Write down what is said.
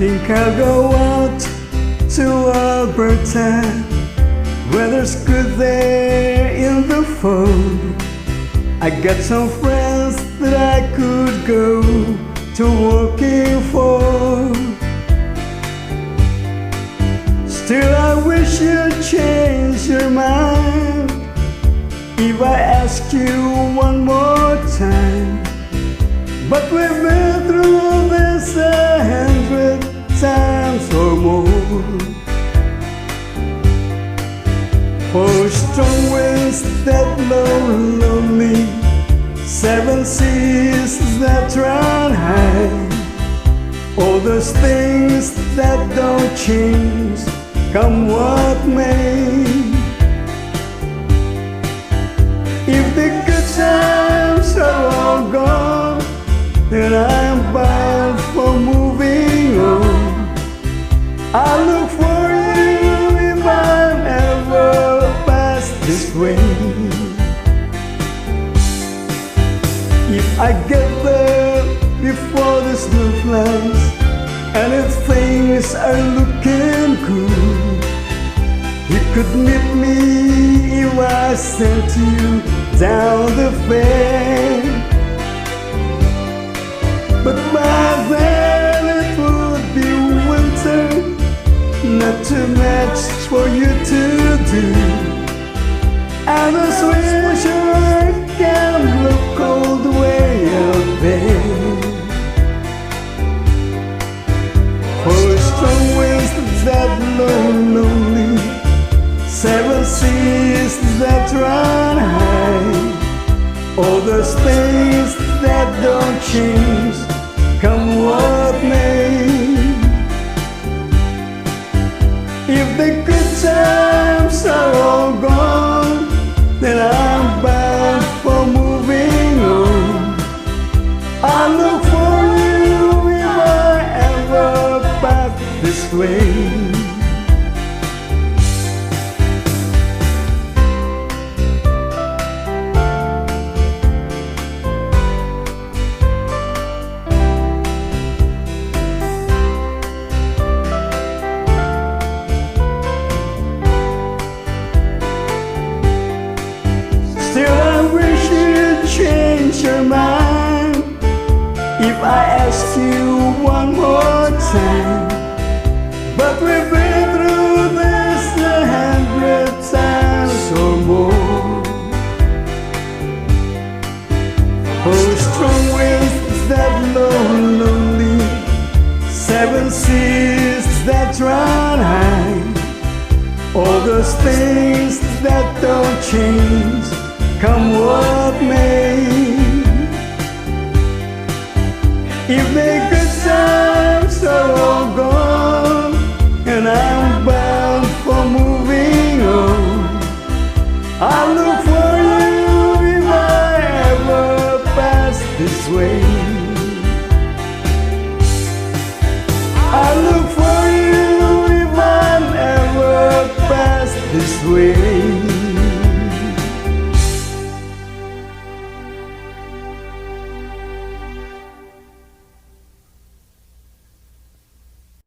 think I'll go out to Alberta, where there's good there in the fall. I got some friends that I could go to working for. Still I wish you'd change your mind if I ask you one more time. But we've been through this 100 times or more. For strong winds that blow lonely, 7 seas that run high, all those things that don't change, come what may. If the good times are all gone, then I'm bound for moving on. I look for you if I'm ever past this way. If I get there before the snow flies, and if things are looking good, you could meet me if I sent you down the fair. But by then it would be winter, not too much for you to do. And the sweatshirt can look cold way out there. For strong winds that blow lonely, 7 seas that run high, all those things that don't change, come what may. If the good times are all gone, then I'm bound for moving on. I look for you if I ever back this way. Still I wish you'd change your mind if I asked you one more time. But we've been through this 100 times or more. Oh, strong winds that blow lonely, 7 seas that run high, all those things that don't change, come what may. If the good times are all gone, and I'm bound for moving on, I look for you if I ever pass this way. I look for you if I'm ever pass this way.